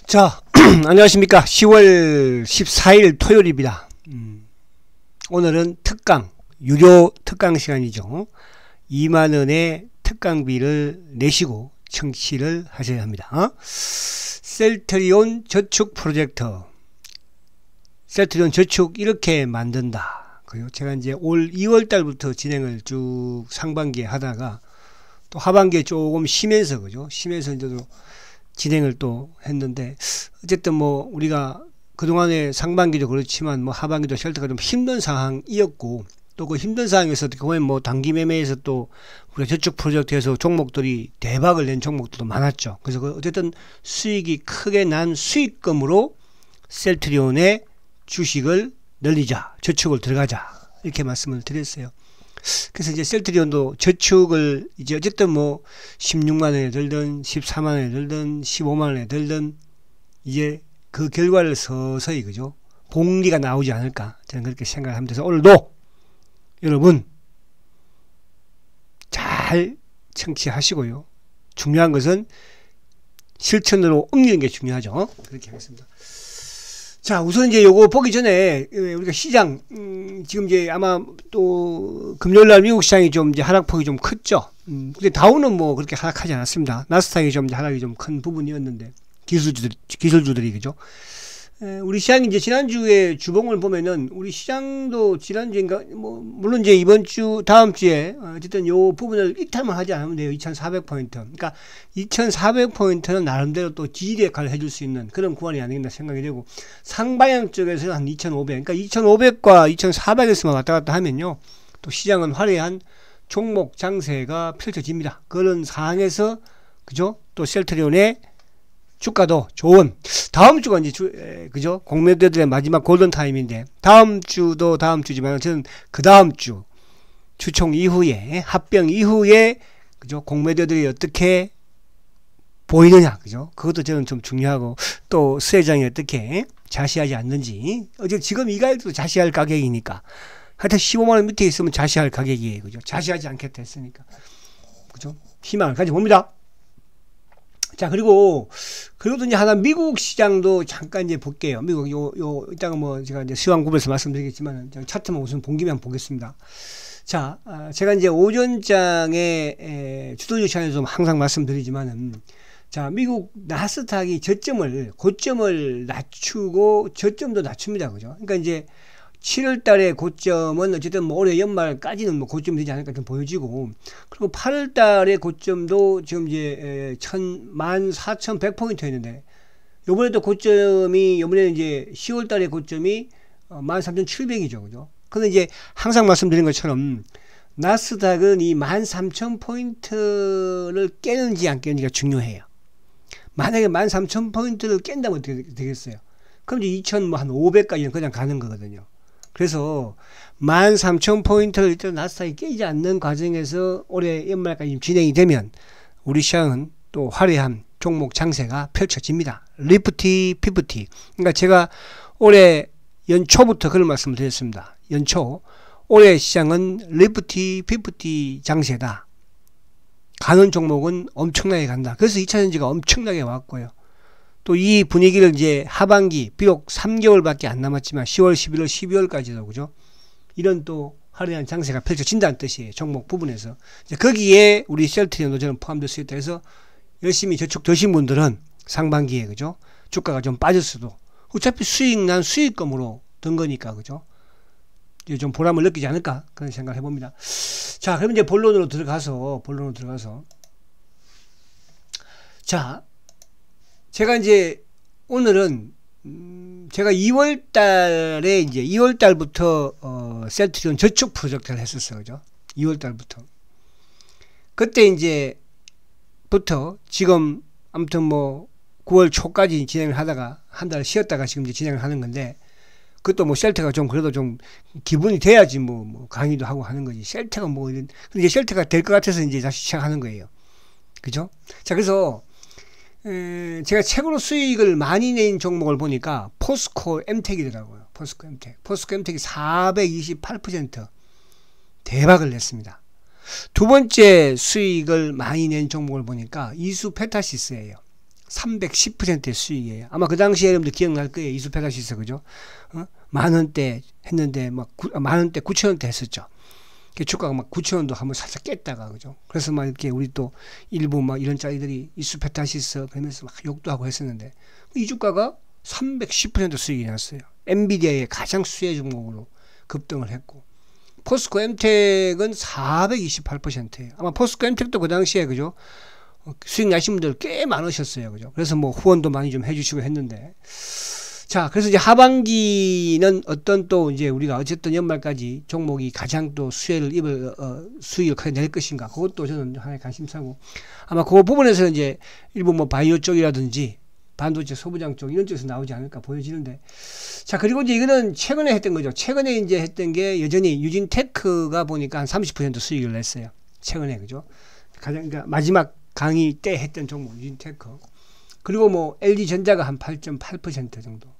자, 안녕하십니까. 10월 14일 토요일입니다. 오늘은 특강, 유료 특강 시간이죠. 2만원의 특강비를 내시고 청취를 하셔야 합니다. 셀트리온 저축 프로젝트, 셀트리온 저축 이렇게 만든다. 그리고 제가 이제 올 2월 달부터 진행을 쭉 상반기에 하다가 또 하반기에 조금 쉬면서, 그죠? 쉬면서 이제 또 진행을 또 했는데, 어쨌든 뭐 우리가 그동안에 상반기도 그렇지만 뭐 하반기도 쉘터가 좀 힘든 상황이었고, 또 그 힘든 상황에서 보면 뭐 단기 매매에서 또 우리가 저축 프로젝트에서 종목들이 대박을 낸 종목들도 많았죠. 그래서 그 어쨌든 수익이 크게 난 수익금으로 셀트리온의 주식을 늘리자, 저축을 들어가자, 이렇게 말씀을 드렸어요. 그래서 이제 셀트리온도 저축을 이제 어쨌든 뭐 16만원에 들든 14만원에 들든 15만원에 들든 이제 그 결과를 서서히, 그죠? 복리가 나오지 않을까, 저는 그렇게 생각을 합니다. 그래서 오늘도 여러분 잘 청취하시고요. 중요한 것은 실천으로 옮기는 게 중요하죠. 그렇게 하겠습니다. 자, 우선 이제 요거 보기 전에 우리가 시장, 지금 이제 아마 또 금요일날 미국 시장이 좀 이제 하락폭이 좀 컸죠. 근데 다우는 뭐 그렇게 하락하지 않았습니다. 나스닥이 좀 이제 하락이 좀 큰 부분이었는데, 기술주들이, 그죠? 우리 시장이 이제 지난주에 주봉을 보면은 우리 시장도 지난주인가, 뭐, 물론 이제 이번 주, 다음 주에, 어쨌든 요 부분을 이탈만 하지 않으면 돼요. 2400포인트. 그러니까 2400포인트는 나름대로 또 지지 역할을 해줄 수 있는 그런 구간이 아니겠나 생각이 되고, 상방향 쪽에서는 한 2500. 그러니까 2500과 2400에서만 왔다 갔다 하면요, 또 시장은 화려한 종목 장세가 펼쳐집니다. 그런 상황에서, 그죠? 또 셀트리온의 주가도 좋은, 다음 주가 이제 그죠? 공매도들의 마지막 골든타임인데, 다음 주도 다음 주지만 저는 그 다음 주 주총 이후에, 합병 이후에, 그죠? 공매도들이 어떻게 보이느냐, 그죠? 그것도 저는 좀 중요하고, 또 수혜장이 어떻게 자시하지 않는지. 어제 지금 이 가격도 자시할 가격이니까, 하여튼 15만원 밑에 있으면 자시할 가격이에요, 그죠? 자시하지 않겠다 했으니까, 그죠? 희망을 가져봅니다. 자, 그리고 이제 하나 미국 시장도 잠깐 이제 볼게요. 미국 이따가 뭐 제가 이제 시황구에서 말씀드리겠지만, 차트만 우선 본 김에 한번 보겠습니다. 자, 제가 이제 오전장에 주도주 시간에서 좀 항상 말씀드리지만은, 자, 미국 나스닥이 고점을 낮추고 저점도 낮춥니다. 그죠? 그러니까 이제 7월 달에 고점은 어쨌든 뭐 올해 연말까지는 뭐 고점이 되지 않을까 좀 보여지고, 그리고 8월 달에 고점도 지금 이제 14,100포인트였는데, 요번에도 고점이, 요번에는 이제 10월 달에 고점이 13,700이죠. 그죠? 근데 이제 항상 말씀드린 것처럼 나스닥은 이 13,000포인트를 깨는지 안 깨는지가 중요해요. 만약에 13,000포인트를 깬다면 어떻게 되겠어요? 그럼 이제 2,500까지는 그냥 가는 거거든요. 그래서 13,000포인트를 일단 나스닥이 깨지 않는 과정에서 올해 연말까지 진행이 되면 우리 시장은 또 화려한 종목 장세가 펼쳐집니다. 리프티, 피프티. 그러니까 제가 올해 연초부터 그런 말씀을 드렸습니다. 연초, 올해 시장은 리프티, 피프티 장세다. 가는 종목은 엄청나게 간다. 그래서 2차전지가 엄청나게 왔고요. 또 이 분위기를 이제 하반기, 비록 3개월밖에 안 남았지만 10월, 11월, 12월까지도, 그죠? 이런 또 화려한 장세가 펼쳐진다는 뜻이에요. 종목 부분에서. 이제 거기에 우리 셀트리온도 저는 포함될 수 있다 해서 열심히 저축 드신 분들은 상반기에, 그죠? 주가가 좀 빠졌어도 어차피 수익난 수익금으로 든 거니까, 그죠? 이제 좀 보람을 느끼지 않을까, 그런 생각을 해봅니다. 자, 그럼 이제 본론으로 들어가서. 자, 제가 이제 오늘은 제가 2월달에 이제 2월달부터 셀트리온 저축 프로젝트를 했었어요, 그죠? 2월달부터 그때 이제 부터 지금 아무튼 뭐 9월 초까지 진행을 하다가 한 달 쉬었다가 지금 이제 진행을 하는 건데, 그것도 뭐 셀트가 좀 그래도 좀 기분이 돼야지 뭐 강의도 하고 하는 거지. 셀트가 뭐 이런, 근데 이제 셀트가 될 것 같아서 이제 다시 시작하는 거예요, 그죠? 자, 그래서 제가 최고로 수익을 많이 낸 종목을 보니까 포스코 엠텍이더라고요. 포스코 엠텍이 428% 대박을 냈습니다. 두 번째 수익을 많이 낸 종목을 보니까 이수 페타시스예요. 310%의 수익이에요. 아마 그 당시에 여러분들 기억날 거예요. 이수페가시스, 그죠? 만원대 했는데, 만원대 9천원대 했었죠. 주가가 막 9천원도 한번 살짝 깼다가, 그죠? 그래서 막 이렇게 우리 또 일부 막 이런 짜리들이 이수페타시스 그러면서 막 욕도 하고 했었는데, 이 주가가 310% 수익이 났어요. 엔비디아의 가장 수혜 종목으로 급등을 했고, 포스코 엠텍은 428%예요. 아마 포스코 엠텍도 그 당시에, 그죠? 수익 나신 분들 꽤 많으셨어요. 그죠? 그래서 뭐 후원도 많이 좀 해주시고 했는데. 자, 그래서 이제 하반기는 어떤 또 이제 우리가 어쨌든 연말까지 종목이 가장 또 수혜를 수익을 크게 낼 것인가. 그것도 저는 하나의 관심사고. 아마 그 부분에서 이제 일부 뭐 바이오 쪽이라든지 반도체 소부장 쪽 이런 쪽에서 나오지 않을까 보여지는데. 자, 그리고 이제 이거는 최근에 했던 거죠. 최근에 이제 했던 게 여전히 유진테크가 보니까 한 30% 수익을 냈어요. 최근에, 그죠? 가장, 그러니까 마지막 강의 때 했던 종목 유진테크. 그리고 뭐 LG전자가 한 8.8% 정도.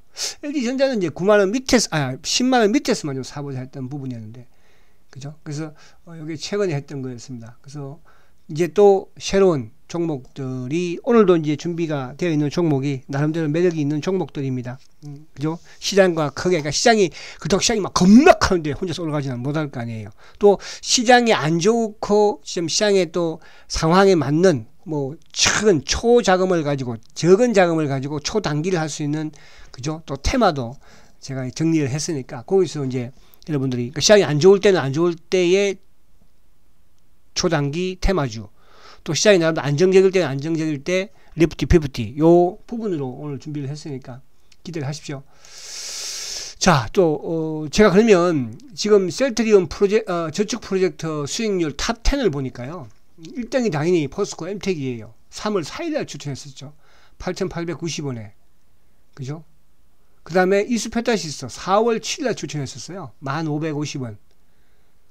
LG전자는 이제 9만원 밑에서 10만원 밑에서만 좀 사보자 했던 부분이었는데, 그죠? 그래서 이게 최근에 했던 거였습니다. 그래서 이제 또 새로운 종목들이 오늘도 이제 준비가 되어 있는 종목이 나름대로 매력이 있는 종목들입니다. 그죠? 시장과 크게, 그러니까 시장이 그렇다고 시장이 막 겁막하는데 혼자서 올라가지는 못할 거 아니에요. 또 시장이 안 좋고 지금 시장의 또 상황에 맞는 뭐 작은 초자금을 가지고 적은 자금을 가지고 초단기를 할 수 있는, 그죠? 또 테마도 제가 정리를 했으니까 거기서 이제 여러분들이 그러니까 시장이 안 좋을 때는 안 좋을 때의 초단기 테마주, 또 시장이 나름대로 안정적일 때는 안정적일 때 리프티 피프티 요 부분으로 오늘 준비를 했으니까 기대를 하십시오. 자, 또 제가 그러면 지금 셀트리온 저축 프로젝트 수익률 탑 10을 보니까요, 1등이 당연히 포스코 엠텍이에요. 3월 4일날 추천했었죠. 8,890원에. 그죠? 그 다음에 이수페타시스 4월 7일날 추천했었어요. 1,550원.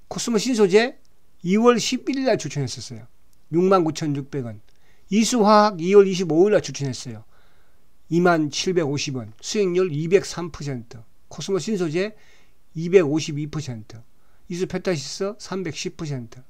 코스모 신소재 2월 11일날 추천했었어요. 69,600원. 이수화학 2월 25일날 추천했어요. 2750원. 수익률 203%. 코스모 신소재 252%. 이수페타시스 310%.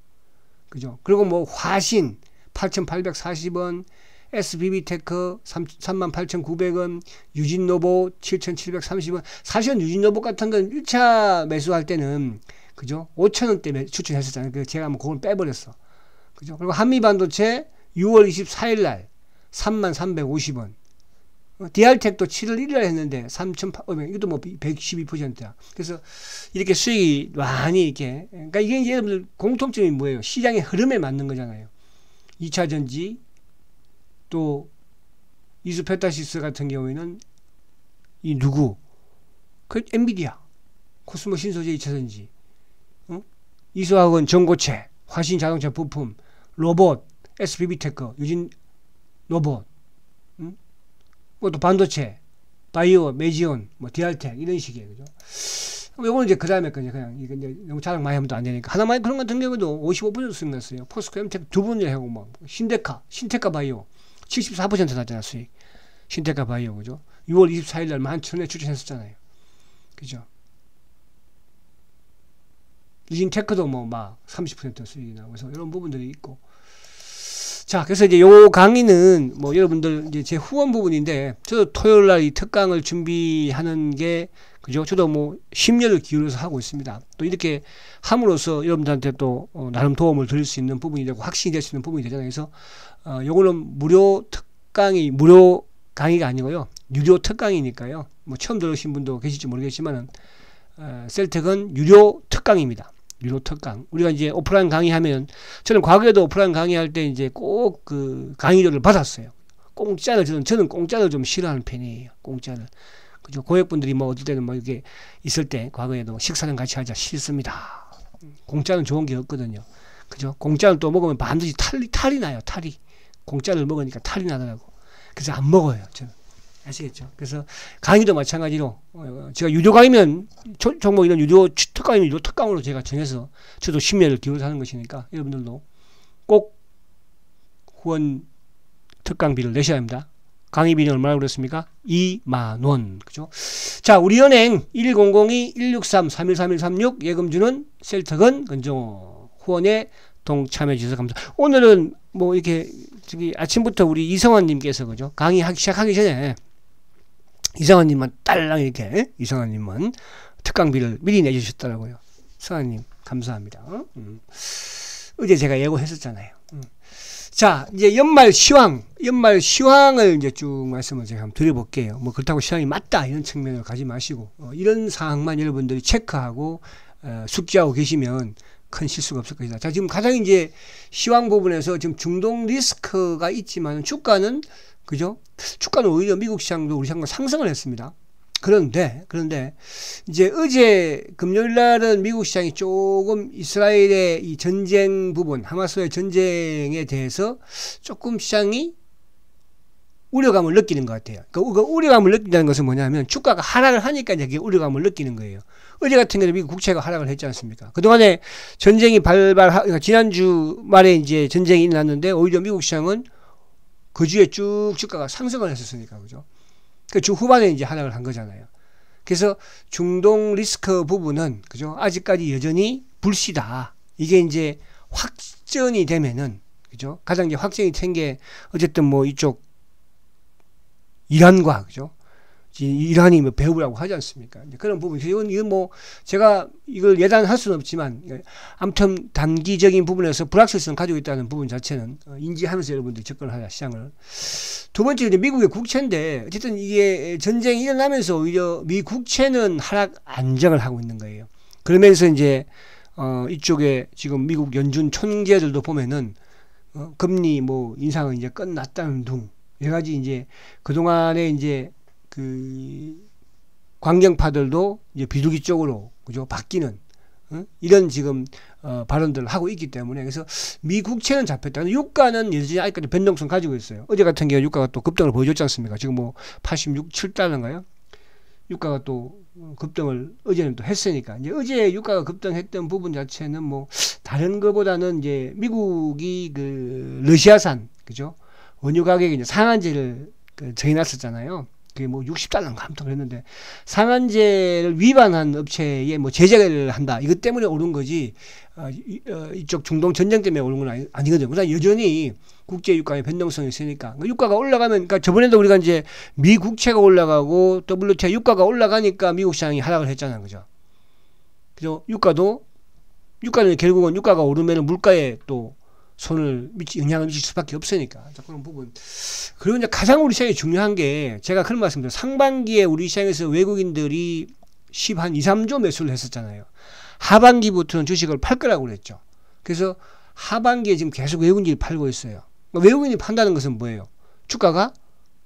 그죠? 그리고 뭐 화신 8,840원, SBB테크 38,900원, 유진노보 7,730원. 사실은 유진노보 같은 건 1차 매수할 때는, 그죠? 5,000원대 추천했었잖아요. 그래서 제가 한번 그걸 빼버렸어. 그죠? 그리고 한미반도체 6월 24일 날 33,350원. DR텍도 7월 1일 날 했는데 3,800원. 이것도 뭐 112%야. 그래서 이렇게 수익이 많이 이렇게. 그러니까 이게 이제 여러분들 공통점이 뭐예요? 시장의 흐름에 맞는 거잖아요. 2차 전지, 또 이수페타시스 같은 경우에는 이 누구? 그 엔비디아, 코스모 신소재 2차 전지, 이수화학은 전고체, 화신 자동차 부품, 로봇, SBB테크, 유진 로봇, 뭐 또 반도체, 바이오, 메지온, 뭐 DR텍 이런 식이에요, 그죠? 요거는 이제 그 다음에 그냥 이게 이제 너무 자랑 많이 하면 또 안 되니까 하나만 그런 같은 경우도 55% 수익 났어요. 포스코 엠텍 두 분을 하고 뭐 신테카 바이오 74% 났잖아 수익. 신테카 바이오, 그죠? 6월 24일 날 11,000원에 추천했었잖아요, 그죠? 유진테크도 뭐 막 30% 수익이 나고 그래서 이런 부분들이 있고. 자, 그래서 이제 요 강의는 뭐 여러분들 이제 제 후원 부분인데, 저도 토요일 날 이 특강을 준비하는 게, 그죠? 저도 뭐 심려를 기울여서 하고 있습니다. 또 이렇게 함으로써 여러분들한테 또 나름 도움을 드릴 수 있는 부분이 되고 확신이 될 수 있는 부분이 되잖아요. 그래서 요거는 무료 강의가 아니고요, 유료 특강이니까요. 뭐 처음 들으신 분도 계실지 모르겠지만은 셀텍은 유료 특강입니다. 유료 특강. 우리가 이제 오프라인 강의하면, 저는 과거에도 오프라인 강의할 때 이제 꼭 그 강의료를 받았어요. 공짜를, 저는 공짜를 좀 싫어하는 편이에요. 공짜를. 그죠? 고객분들이 뭐 어떨 때는 뭐 이렇게 있을 때 과거에도 식사는 같이 하자 싫습니다. 공짜는 좋은 게 없거든요. 그죠? 공짜를 또 먹으면 반드시 탈이 나요. 탈이. 공짜를 먹으니까 탈이 나더라고. 그래서 안 먹어요, 저는. 아시겠죠? 그래서 강의도 마찬가지로 제가 유료 강의면 종목 이런 유료 특강이면 유료 특강으로 제가 정해서 저도 심려를 기울여서 하는 것이니까 여러분들도 꼭 후원 특강비를 내셔야 합니다. 강의비는 얼마나 그랬습니까? 20,000원. 그죠? 자, 우리은행 1102-163-313136 예금주는 셀텍은 건정호 후원에 동참해 주셔서 감사합니다. 오늘은 뭐 이렇게 저기 아침부터 우리 이성환님께서 그죠? 강의 시작하기 전에 이성환님만 딸랑 이렇게 이성환님만 특강비를 미리 내주셨더라고요. 성환님 감사합니다. 어제 제가 예고했었잖아요. 자, 이제 연말 시황을 이제 쭉 말씀을 제가 한번 드려볼게요. 뭐 그렇다고 시황이 맞다 이런 측면을 가지 마시고 이런 사항만 여러분들이 체크하고 숙지하고 계시면 큰 실수가 없을 것이다. 자, 지금 가장 이제 시황 부분에서 지금 중동 리스크가 있지만 주가는 그죠? 주가는 오히려 미국 시장도 우리 시장과 상승을 했습니다. 그런데 이제 어제 금요일 날은 미국 시장이 조금 이스라엘의 이 전쟁 부분, 하마스의 전쟁에 대해서 조금 시장이 우려감을 느끼는 것 같아요. 그 우려감을 느낀다는 것은 뭐냐면 주가가 하락을 하니까 이제 우려감을 느끼는 거예요. 어제 같은 경우는 미국 국채가 하락을 했지 않습니까? 그동안에 전쟁이 그러니까 지난주 말에 이제 전쟁이 일어났는데 오히려 미국 시장은 그 주에 쭉 주가가 상승을 했었으니까, 그죠? 그 주 후반에 이제 하락을 한 거잖아요. 그래서 중동 리스크 부분은, 그죠? 아직까지 여전히 불씨다. 이게 이제 확전이 되면은, 그죠? 가장 이제 확정이 된 게 어쨌든 뭐 이쪽 이란과, 그죠? 이란이 뭐 배후라고 하지 않습니까? 그런 부분. 이건 뭐 제가 이걸 예단할 수는 없지만 아무튼 단기적인 부분에서 불확실성 가지고 있다는 부분 자체는 인지하면서 여러분들이 접근을 하자 시장을. 두 번째 이제 미국의 국채인데 어쨌든 이게 전쟁이 일어나면서 오히려 미 국채는 하락 안정을 하고 있는 거예요. 그러면서 이제 이쪽에 지금 미국 연준 총재들도 보면은 금리 뭐 인상은 이제 끝났다는 둥 여러 가지 이제 그동안에 이제 그 광경파들도 이제 비둘기 쪽으로 그죠 바뀌는 이런 지금 발언들을 하고 있기 때문에 그래서 미 국채는 잡혔다. 유가는 여전히 아직까지 변동성 가지고 있어요. 어제 같은 경우 유가가 또 급등을 보여줬지 않습니까? 지금 뭐 86, 7달러인가요? 유가가 또 급등을 어제는 또 했으니까 이제 어제 유가가 급등했던 부분 자체는 뭐 다른 것보다는 이제 미국이 그 러시아산 그죠 원유 가격이 이제 상한제를 정해놨었잖아요. 그게 뭐 60달러인가 아무튼 그랬는데 상한제를 위반한 업체에 뭐 제재를 한다. 이것 때문에 오른 거지 이쪽 중동 전쟁 때문에 오른 건 아니거든요. 그러나 여전히 국제 유가의 변동성이 있으니까 유가가 올라가면 그러니까 저번에도 우리가 이제 미 국채가 올라가고 WTI 유가가 올라가니까 미국 시장이 하락을 했잖아요. 그죠? 그죠? 유가는 결국은 유가가 오르면 물가에 또 영향을 미칠 수밖에 없으니까. 자, 그런 부분. 그리고 이제 가장 우리 시장이 중요한 게, 제가 그런 말씀드려요. 상반기에 우리 시장에서 외국인들이 2, 3조 매수를 했었잖아요. 하반기부터는 주식을 팔 거라고 그랬죠. 그래서 하반기에 지금 계속 외국인들이 팔고 있어요. 외국인이 판다는 것은 뭐예요? 주가가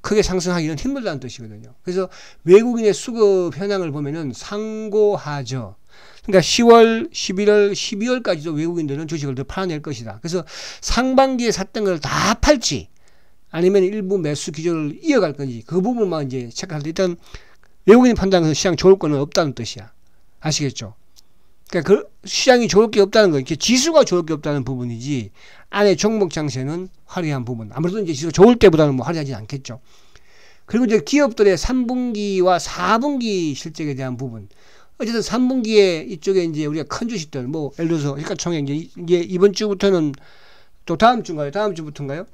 크게 상승하기는 힘들다는 뜻이거든요. 그래서 외국인의 수급 현황을 보면은 상고하저. 그러니까 10월, 11월, 12월까지도 외국인들은 주식을 더 팔아낼 것이다. 그래서 상반기에 샀던 걸 다 팔지 아니면 일부 매수 기조를 이어갈 건지 그 부분만 이제 체크할 때 일단 외국인이 판단해서 시장 좋을 거는 없다는 뜻이야. 아시겠죠? 그러니까 그 시장이 좋을 게 없다는 건 이렇게 지수가 좋을 게 없다는 부분이지 안에 종목 장세는 화려한 부분. 아무래도 이제 지수가 좋을 때보다는 뭐 화려하지 않겠죠. 그리고 이제 기업들의 3분기와 4분기 실적에 대한 부분. 어쨌든 3분기에 이쪽에 이제 우리가 큰 주식들, 뭐, 예를 들어서, 시가총액 이제 이번 주부터는 또 다음 주인가요? 다음 주부터인가요?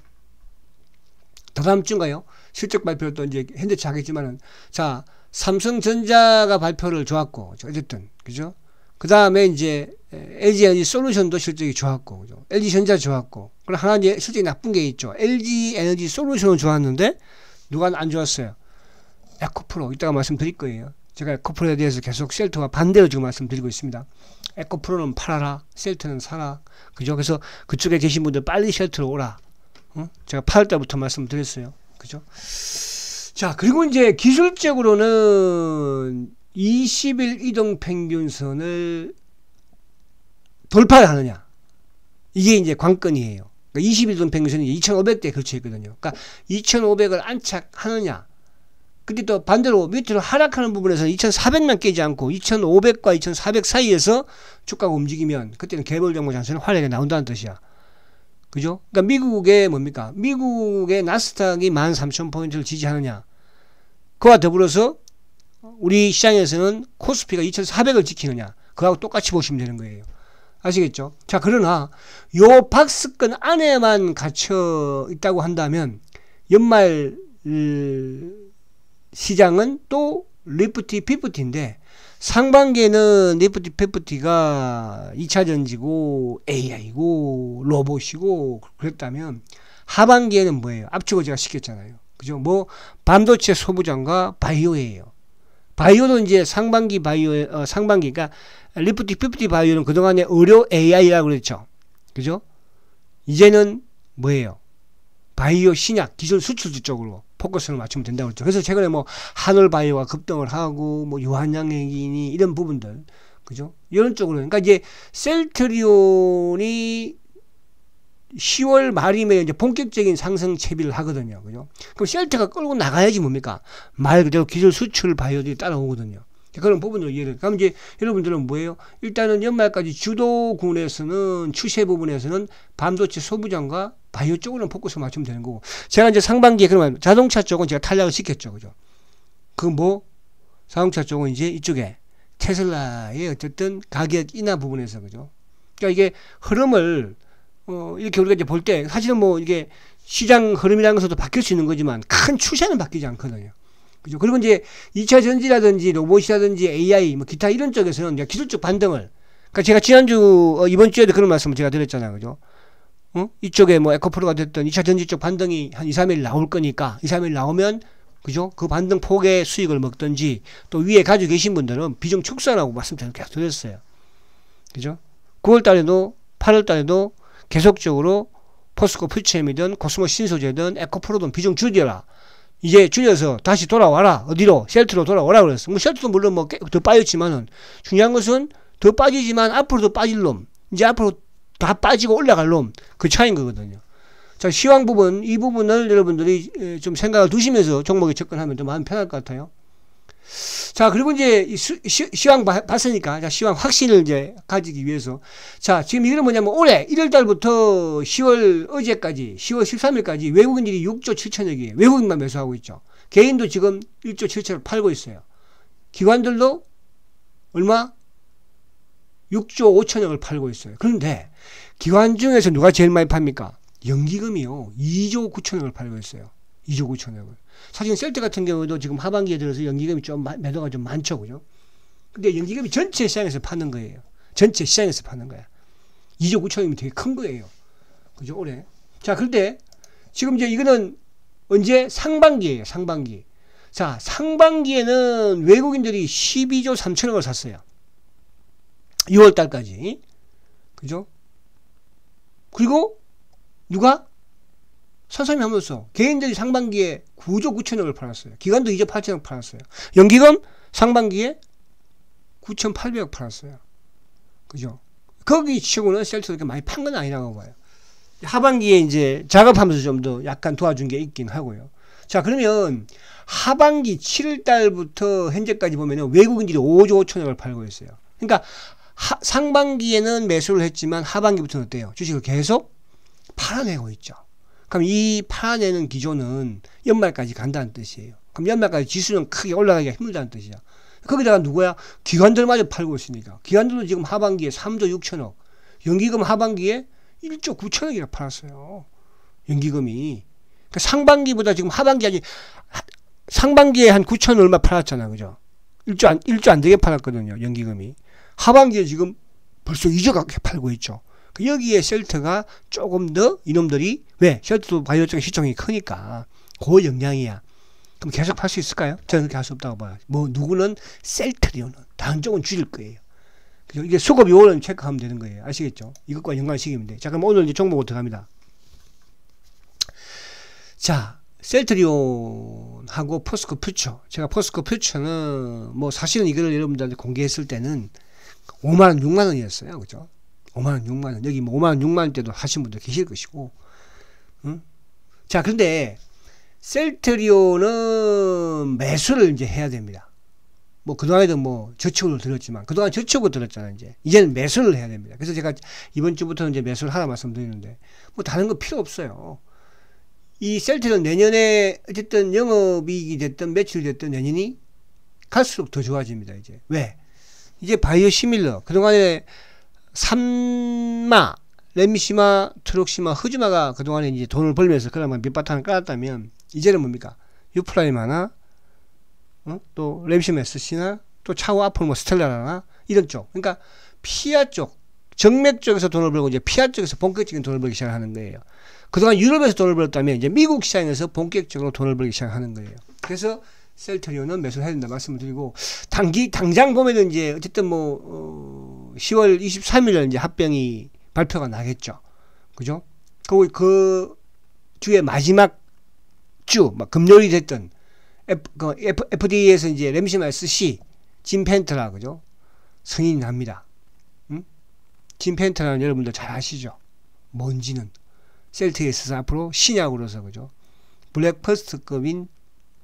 다음 주인가요? 실적 발표를 또 이제 현대차 하겠지만은, 자, 삼성전자가 발표를 좋았고, 어쨌든, 그죠? 그 다음에 이제 LG 에너지 솔루션도 실적이 좋았고, 그죠? LG전자 좋았고, 그리고 하나 이제 실적이 나쁜 게 있죠. LG 에너지 솔루션은 좋았는데, 누가 안 좋았어요? 에코프로. 이따가 말씀드릴 거예요. 제가 에코프로에 대해서 계속 셀트와 반대로 지금 말씀드리고 있습니다. 에코프로는 팔아라. 셀트는 사라. 그죠? 그래서 그쪽에 계신 분들 빨리 셀트로 오라. 제가 8월 달부터 말씀드렸어요. 그죠? 자, 그리고 이제 기술적으로는 20일 이동평균선을 돌파를 하느냐. 이게 이제 관건이에요. 그러니까 20일 이동평균선이 2,500대에 걸쳐 있거든요. 그러니까 2,500을 안착하느냐. 근데 또 반대로 밑으로 하락하는 부분에서는 2,400만 깨지 않고 2,500과 2,400 사이에서 주가가 움직이면 그때는 개별 정보 장세는 화려하게 나온다는 뜻이야. 그죠? 그러니까 미국의 뭡니까? 미국의 나스닥이 13,000포인트를 지지하느냐. 그와 더불어서 우리 시장에서는 코스피가 2,400을 지키느냐. 그거하고 똑같이 보시면 되는 거예요. 아시겠죠? 자, 그러나 요 박스권 안에만 갇혀 있다고 한다면 연말 시장은 또 리프티 피프티인데 상반기에는 리프티 피프티가 2차전지고 AI고 로봇이고 그랬다면 하반기에는 뭐예요? 앞쪽을 제가 시켰잖아요. 그죠? 뭐 반도체 소부장과 바이오예요. 바이오도 이제 상반기 바이오, 상반기가 리프티 피프티 바이오는 그동안에 의료 AI라고 그랬죠. 그죠? 이제는 뭐예요? 바이오 신약 기술 수출 쪽으로 포커스를 맞추면 된다고 그랬죠. 그래서 최근에 뭐 한올바이오가 급등을 하고 뭐 유한양행이니 이런 부분들, 그죠? 이런 쪽으로. 그러니까 이제 셀트리온이 10월 말이면 이제 본격적인 상승 채비를 하거든요. 그죠? 그럼 셀트가 끌고 나가야지 뭡니까? 말 그대로 기술 수출 바이오들이 따라오거든요. 그런 부분으로 이해를. 그럼 이제 여러분들은 뭐예요? 일단은 연말까지 주도군에서는 추세 부분에서는 반도체 소부장과 바이오 쪽으로는 포커스 맞추면 되는 거고. 제가 이제 상반기에 그러면 자동차 쪽은 제가 탈락을 시켰죠. 그죠? 그 뭐? 자동차 쪽은 이제 이쪽에 테슬라의 어쨌든 가격 인하 부분에서, 그죠? 그러니까 이게 흐름을 이렇게 우리가 이제 볼 때 사실은 뭐 이게 시장 흐름이라는 것도 바뀔 수 있는 거지만 큰 추세는 바뀌지 않거든요. 그죠? 그리고 이제 2차 전지라든지 로봇이라든지 AI 뭐 기타 이런 쪽에서는 이제 기술적 반등을, 그러니까 제가 지난주 이번 주에도 그런 말씀을 제가 드렸잖아요. 그죠? 이쪽에 뭐 에코프로가 됐던 2차 전지 쪽 반등이 한 2, 3일 나올 거니까 2, 3일 나오면, 그죠? 그 반등 폭의 수익을 먹든지 또 위에 가지고 계신 분들은 비중 축소하라고 말씀 제가 계속 드렸어요. 그죠? 9월 달에도 8월 달에도 계속적으로 포스코 퓨처엠이든 코스모 신소재든 에코프로든 비중 줄여라. 이제 줄여서 다시 돌아와라. 어디로? 셀트로 돌아오라 그랬어. 뭐 셀트도 물론 뭐 더 빠졌지만은 중요한 것은 더 빠지지만 앞으로 더 빠질 놈, 이제 앞으로 다 빠지고 올라갈 놈, 그 차이인 거거든요. 자, 시황 부분, 이 부분을 여러분들이 좀 생각을 두시면서 종목에 접근하면 좀 마음 편할 것 같아요. 자, 그리고 이제 시황 봤으니까, 자, 시황 확신을 이제 가지기 위해서. 자, 지금 이거는 뭐냐면 올해 1월달부터 10월 어제까지, 10월 13일까지 외국인들이 6조 7천억이에요. 외국인만 매수하고 있죠. 개인도 지금 1조 7천억 팔고 있어요. 기관들도 얼마? 6조 5천억을 팔고 있어요. 그런데 기관 중에서 누가 제일 많이 팝니까? 연기금이요. 2조 9천억을 팔고 있어요. 2조 9천억을. 사실 셀트 같은 경우도 지금 하반기에 들어서 연기금이 좀 매도가 좀 많죠. 그죠? 근데 연기금이 전체 시장에서 파는 거예요. 전체 시장에서 파는 거야. 2조 9천억이면 되게 큰 거예요. 그죠? 올해. 자, 그런데 지금 이제 이거는 언제? 상반기예요. 상반기. 자, 상반기에는 외국인들이 12조 3천억을 샀어요. 6월 달까지. 그죠? 그리고 누가? 선생님이 하면서 개인들이 상반기에 9조 9천억을 팔았어요. 기관도 2조 8천억 팔았어요. 연기금 상반기에 9,800억 팔았어요. 그죠? 거기 치고는 셀트가 그렇게 많이 판 건 아니라고 봐요. 하반기에 이제 작업하면서 좀 더 약간 도와준 게 있긴 하고요. 자, 그러면 하반기 7월 달부터 현재까지 보면은 외국인들이 5조 5천억을 팔고 있어요. 그러니까 상반기에는 매수를 했지만 하반기부터는 어때요? 주식을 계속 팔아내고 있죠. 그럼 이 팔아내는 기조는 연말까지 간다는 뜻이에요. 그럼 연말까지 지수는 크게 올라가기가 힘들다는 뜻이야. 거기다가 누구야? 기관들마저 팔고 있으니까. 기관들도 지금 하반기에 3조 6천억, 연기금 하반기에 1조 9천억이나 팔았어요. 연기금이. 그러니까 상반기보다 지금 하반기 아직 상반기에 한 9천 얼마 팔았잖아. 그죠? 1조 안 되게 팔았거든요. 연기금이. 하반기에 지금 벌써 2조 가깝게 팔고 있죠. 여기에 셀트가 조금 더 이놈들이, 왜? 셀트도 바이오 쪽의 시총이 크니까 그 영향이야. 그럼 계속 팔 수 있을까요? 저는 그렇게 할 수 없다고 봐요. 뭐 누구는 셀트리온은 다른 쪽은 줄일 거예요. 그죠? 이게 수급 요원을 체크하면 되는 거예요. 아시겠죠? 이것과 연관시키면 돼. 자, 그럼 오늘 이제 종목으로 들어갑니다. 자, 셀트리온하고 포스코 퓨처. 제가 포스코 퓨처는 뭐 사실은 이거를 여러분들한테 공개했을 때는 5만원, 6만원이었어요. 그죠? 5만원, 6만원. 여기 뭐 5만원, 6만원 때도 하신 분들 계실 것이고. 응? 자, 근데 셀트리온은 매수를 이제 해야 됩니다. 뭐 그동안에도 뭐 저축으로 들었지만, 그동안 저축으로 들었잖아요. 이제는 매수를 해야 됩니다. 그래서 제가 이번 주부터는 이제 매수를 하라 말씀드리는데, 뭐 다른 거 필요 없어요. 이 셀트는 내년에 어쨌든 영업이익이 됐든 매출이 됐든 내년이 갈수록 더 좋아집니다. 이제 왜? 이제 바이오 시밀러, 그동안에 삼마, 램시마, 트록시마, 흐즈마가 그동안에 이제 돈을 벌면서 그나마 밑바탕을 깔았다면, 이제는 뭡니까? 유프라임 하나, 또 램시마 SC나, 또 차후 앞으로 뭐 스텔라나, 이런 쪽. 그러니까 피아 쪽, 정맥 쪽에서 돈을 벌고 이제 피아 쪽에서 본격적인 돈을 벌기 시작하는 거예요. 그동안 유럽에서 돈을 벌었다면 이제 미국 시장에서 본격적으로 돈을 벌기 시작하는 거예요. 그래서 셀트리온은 매수를 해야 된다 말씀을 드리고, 당장 보면은 이제 어쨌든 뭐 10월 23일에 이제 합병이 발표가 나겠죠. 그죠? 그 주의 마지막 주, 막 금요일이 됐던 FDA에서 이제 램시마 SC, 진펜트라, 그죠? 승인이 납니다. 진 펜트라는 여러분들 잘 아시죠? 뭔지는. 셀트리온에 있어서 앞으로 신약으로서, 그죠? 블랙퍼스트급인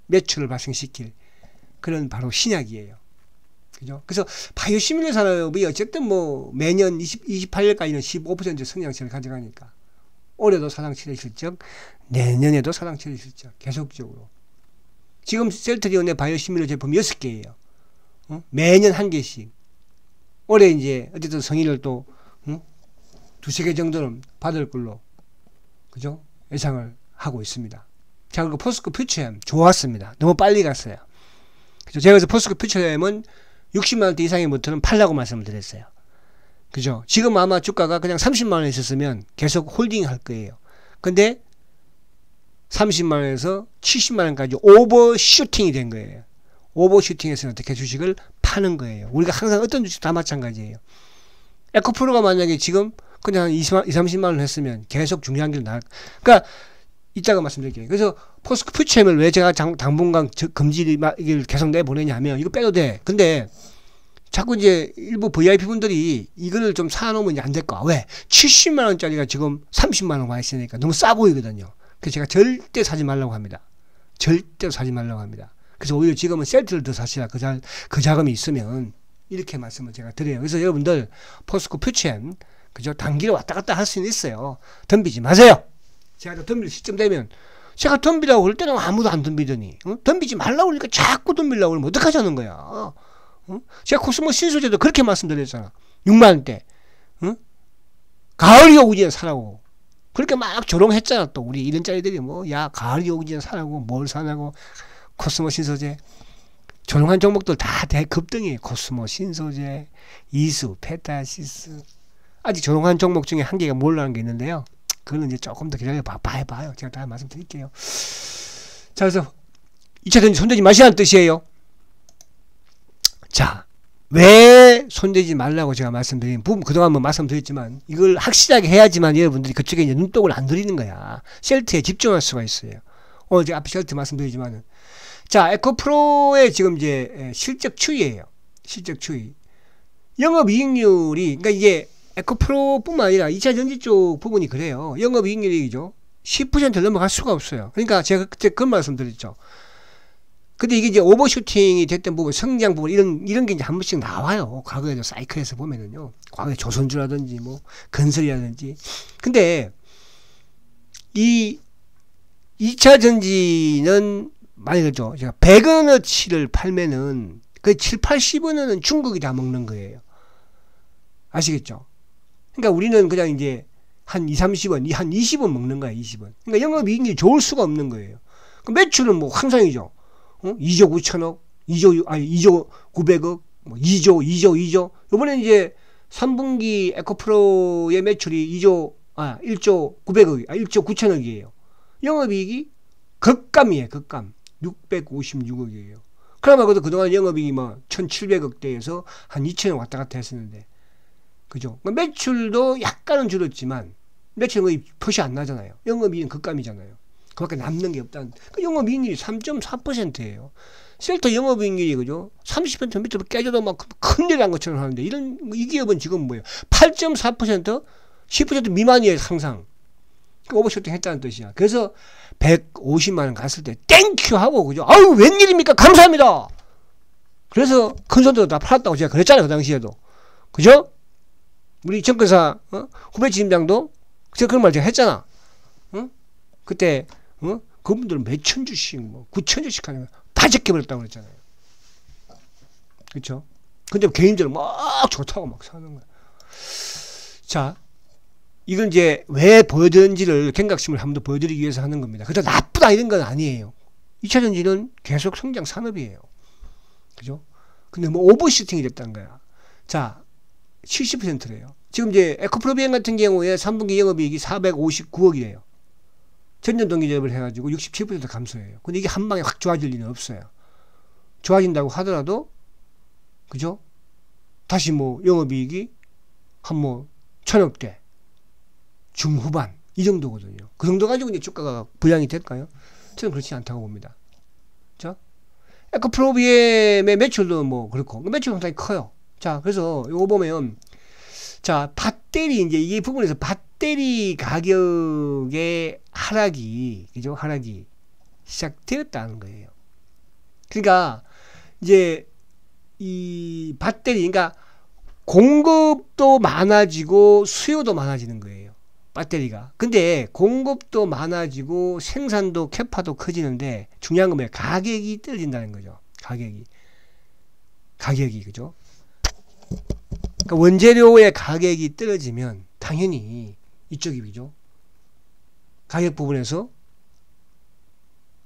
매출을 발생시킬 그런 바로 신약이에요. 그죠? 그래서 바이오시밀러 산업이 어쨌든 뭐 매년 28년까지는 15% 성장세를 가져가니까 올해도 사상7회 실적, 내년에도 사상7회 실적 계속적으로. 지금 셀트리온의 바이오시밀러 제품 6개예요. 매년 1개씩. 올해 이제 어쨌든 성인을 또 두세 개 정도는 받을 걸로, 그죠? 예상을 하고 있습니다. 자, 그리고 포스코 퓨처엠 좋았습니다. 너무 빨리 갔어요. 그죠? 제가 그래서 포스코 퓨처엠은 60만원대 이상의 모터는 팔라고 말씀을 드렸어요. 그죠? 지금 아마 주가가 그냥 30만원에 있었으면 계속 홀딩 할 거예요. 근데 30만원에서 70만원까지 오버슈팅이 된 거예요. 오버슈팅에서는 어떻게 주식을 파는 거예요. 우리가 항상 어떤 주식 다 마찬가지예요. 에코프로가 만약에 지금 그냥 한 30만원 했으면 계속 중요한 길 나갈. 그러니까 이따가 말씀드릴게요. 그래서 포스코 퓨처엠을 왜 제가 당분간 금지를 계속 내보내냐 하면 이거 빼도 돼. 근데 자꾸 이제 일부 VIP 분들이 이거를 좀 사놓으면 안 될까? 왜? 70만원짜리가 지금 30만원 와 있으니까 너무 싸 보이거든요. 그래서 제가 절대 사지 말라고 합니다. 절대로 사지 말라고 합니다. 그래서 오히려 지금은 셀트를 더 사시라. 그 자금이 있으면. 이렇게 말씀을 제가 드려요. 그래서 여러분들 포스코 퓨처엠, 그죠? 단기로 왔다 갔다 할 수는 있어요. 덤비지 마세요. 제가 덤빌 시점 되면, 제가 덤비라고 그럴 때는 아무도 안 덤비더니, 덤비지 말라고 그러니까 자꾸 덤비려고 그러면 어떡하자는 거야. 제가 코스모 신소재도 그렇게 말씀드렸잖아. 6만원대. 가을이 오기 전에 사라고. 그렇게 막 조롱했잖아. 또 우리 이런 짜리들이 뭐, 야, 가을이 오기 전에 사라고, 뭘 사냐고. 코스모 신소재. 조롱한 종목들 다 대급등이에요. 코스모, 신소재, 이수, 페타시스. 아직 조롱한 종목 중에 한 개가 몰라는 게 있는데요. 그거는 이제 조금 더 기다려 봐요. 제가 다 말씀드릴게요. 자, 그래서 2차전지 손대지 마시라는 뜻이에요. 자, 왜 손대지 말라고 제가 말씀드린 부분, 그동안 뭐 말씀드렸지만, 이걸 확실하게 해야지만 여러분들이 그쪽에 이제 눈독을 안 들이는 거야. 셀트에 집중할 수가 있어요. 오늘 제가 앞에 셀트 말씀드리지만은. 자, 에코프로의 지금 이제 실적 추이예요. 실적 추이. 영업이익률이, 그러니까 이게 에코프로뿐만 아니라 2차 전지 쪽 부분이 그래요. 영업이익률이죠. 10%를 넘어갈 수가 없어요. 그러니까 제가 그때 그런 말씀 드렸죠. 근데 이게 이제 오버슈팅이 됐던 부분, 성장 부분, 이런 게 이제 한 번씩 나와요. 과거에도 사이클에서 보면은요. 과거에 조선주라든지 뭐, 건설이라든지. 근데 이 2차 전지는 많이 그렇죠. 제가 100원어치를 팔면은 그 7, 80원은 중국이 다 먹는 거예요. 아시겠죠? 그러니까 우리는 그냥 이제 한 2, 30원, 한 20원 먹는 거야, 20원. 그러니까 영업이익률이 좋을 수가 없는 거예요. 그 매출은 뭐 항상이죠. 2조 9천억, 2조 900억, 뭐 2조. 요번에 이제 3분기 에코프로의 매출이 1조 900억, 1조 9천억이에요. 영업이익이 극감이에요, 극감. 656억이에요. 그나마 그동안 영업이익이 뭐 1700억대에서 한 2천억 왔다 갔다 했었는데. 그죠? 매출도 약간은 줄었지만, 매출은 거의 표시 안 나잖아요. 영업이익은 극감이잖아요. 그밖에 남는 게 없다는. 그 영업이익률이 3.4%예요. 셀터 영업이익률이, 그죠? 30% 밑으로 깨져도 막 큰일 난 것처럼 하는데, 이 기업은 지금 뭐예요? 8.4%? 10% 미만이에요, 항상. 오버쇼팅 했다는 뜻이야. 그래서 150만원 갔을 때 땡큐 하고, 그죠? 아유, 웬일입니까? 감사합니다. 그래서 큰 손들도 다 팔았다고 제가 그랬잖아요, 그 당시에도. 그죠? 우리 정권사 후배 지점장도 제가 그런 말 제가 했잖아. 그때 그분들은 몇천 주씩, 뭐 9천 주씩 하는 거 다 제껴버렸다고 그랬잖아요. 그렇죠? 근데 개인들은 막 좋다고 막 사는 거야. 자, 이건 이제 왜 보여드는지를 경각심을 한 번 더 보여드리기 위해서 하는 겁니다. 그래도 나쁘다 이런 건 아니에요. 2차전지는 계속 성장 산업이에요. 그죠? 근데 뭐 오버슈팅이 됐다는 거야. 자, 70%래요. 지금 이제 에코프로비엔 같은 경우에 3분기 영업이익이 459억이래요. 전년 동기 대비를 해가지고 67% 감소해요. 근데 이게 한 방에 확 좋아질 리는 없어요. 좋아진다고 하더라도, 그죠? 다시 뭐 영업이익이 한 뭐 1000억대 중후반 이 정도거든요. 그 정도 가지고 이제 주가가 부양이 될까요? 저는 그렇지 않다고 봅니다. 자, 에코프로비엠의 매출도 뭐 그렇고 매출은 상당히 커요. 자, 그래서 요거 보면 자, 배터리 이제 이 부분에서 배터리 가격의 하락이 그죠? 하락이 시작되었다는 거예요. 그러니까 이제 이 배터리 그러니까 공급도 많아지고 수요도 많아지는 거예요. 배터리가. 근데 공급도 많아지고 생산도 캐파도 커지는데 중요한 건 뭐예요? 가격이 떨어진다는 거죠. 가격이 그죠? 그러니까 원재료의 가격이 떨어지면 당연히 이쪽이 그죠? 가격 부분에서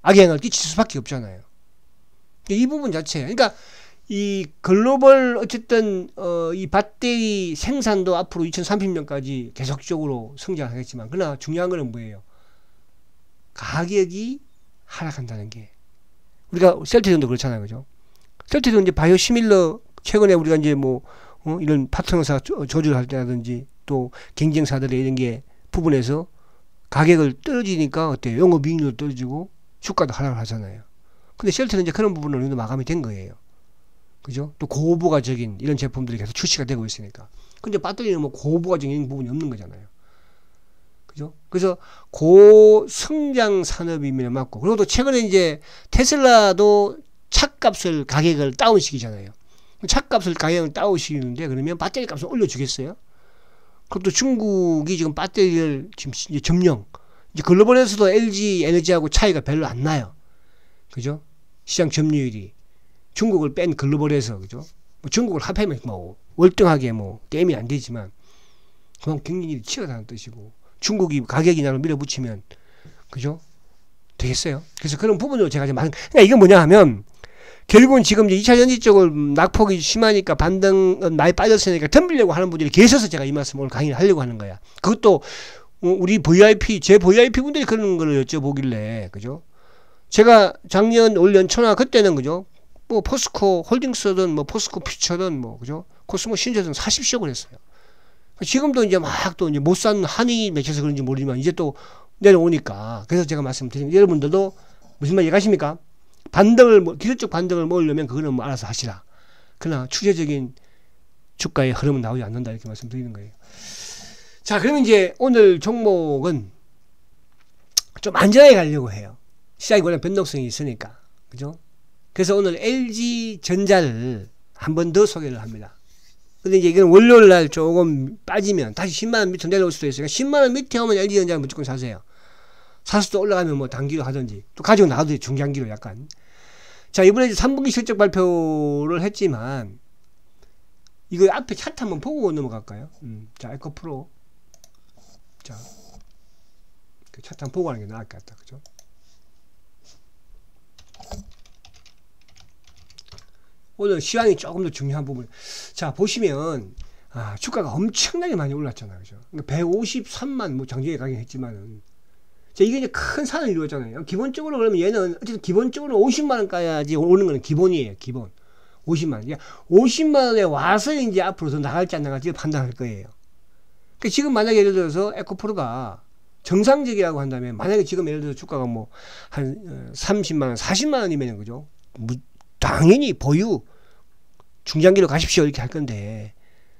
악영향을 끼칠 수밖에 없잖아요. 이 부분 자체. 그러니까 이 글로벌 어쨌든 이 배터리 생산도 앞으로 2030년까지 계속적으로 성장하겠지만 그러나 중요한 거는 뭐예요? 가격이 하락한다는 게 우리가 셀트리온도 그렇잖아요, 그죠? 셀트리온 이제 바이오시밀러 최근에 우리가 이제 뭐 이런 파트너사 조주를 할 때라든지 또 경쟁사들의 이런 게 부분에서 가격을 떨어지니까 어때요? 영업이익률도 떨어지고 주가도 하락을 하잖아요. 근데 셀트는 이제 그런 부분은 어느 정도 마감이 된 거예요. 그죠? 또 고부가적인 이런 제품들이 계속 출시가 되고 있으니까. 근데 배터리는 뭐 고부가적인 부분이 없는 거잖아요. 그죠? 그래서 고성장 산업이면 맞고, 그리고 또 최근에 이제 테슬라도 차값을 가격을 다운시키잖아요. 차값을 가격을 다운시키는데 그러면 배터리 값을 올려주겠어요? 그것도 중국이 지금 배터리를 지금 이제 점령, 이제 글로벌에서도 LG 에너지하고 차이가 별로 안 나요. 그죠? 시장 점유율이. 중국을 뺀 글로벌에서, 그죠? 뭐 중국을 합하면 뭐 월등하게 뭐 게임이 안 되지만 그만 경쟁력이 치열하다는 뜻이고 중국이 가격 인하로 밀어붙이면 그죠? 되겠어요? 그래서 그런 부분으로 제가 좀 그러니까 이건 뭐냐 하면 결국은 지금 이제 2차 전지 쪽을 낙폭이 심하니까 반등 많이 빠졌으니까 덤비려고 하는 분들이 계셔서 제가 이 말씀 오늘 강의를 하려고 하는 거야. 그것도 우리 VIP, 제 VIP 분들이 그런 걸 여쭤보길래, 그죠? 제가 작년 올 연초나 그때는 그죠? 뭐 포스코 홀딩스든 뭐 포스코 퓨처든 뭐 그죠? 코스모 신재든 사십시오 그랬어요. 지금도 이제 막 또 이제 못 산 한이 맺혀서 그런지 모르지만 이제 또 내려오니까 그래서 제가 말씀드린 여러분들도 무슨 말 이해가십니까? 반등을 기술적 반등을 모으려면 그거는 뭐 알아서 하시라. 그러나 추세적인 주가의 흐름은 나오지 않는다 이렇게 말씀드리는 거예요. 자, 그러면 이제 오늘 종목은 좀 안전하게 가려고 해요. 시장이 워낙 변동성이 있으니까. 그죠? 그래서 오늘 LG전자를 한 번 더 소개를 합니다. 근데 이제 이건 월요일 날 조금 빠지면 다시 10만원 밑으로 내려올 수도 있으니까 10만원 밑에 오면 LG전자를 무조건 사세요. 사서 또 올라가면 뭐 단기로 하든지 또 가지고 나와도 돼요. 중장기로 약간. 자, 이번에 이제 3분기 실적 발표를 했지만 이거 앞에 차트 한번 보고 넘어갈까요? 자, 에코프로. 자, 그 차트 한번 보고 하는 게 나을 것 같다. 그죠? 오늘 시황이 조금 더 중요한 부분. 자, 보시면 주가가 엄청나게 많이 올랐잖아요. 그죠? 그러니까 153만 뭐 장중에 가긴 했지만은 자, 이게 이제 큰 산을 이루었잖아요. 기본적으로 그러면 얘는 어쨌든 기본적으로 50만원까지 오는 거는 기본이에요. 기본 50만원. 그러니까 50만원에 와서 이제 앞으로 더 나갈지 안 나갈지 판단할 거예요. 그러니까 지금 만약에 예를 들어서 에코프로가 정상적이라고 한다면 만약에 지금 예를 들어서 주가가 뭐 한 30만원 40만원이면 그죠? 당연히 보유 중장기로 가십시오 이렇게 할 건데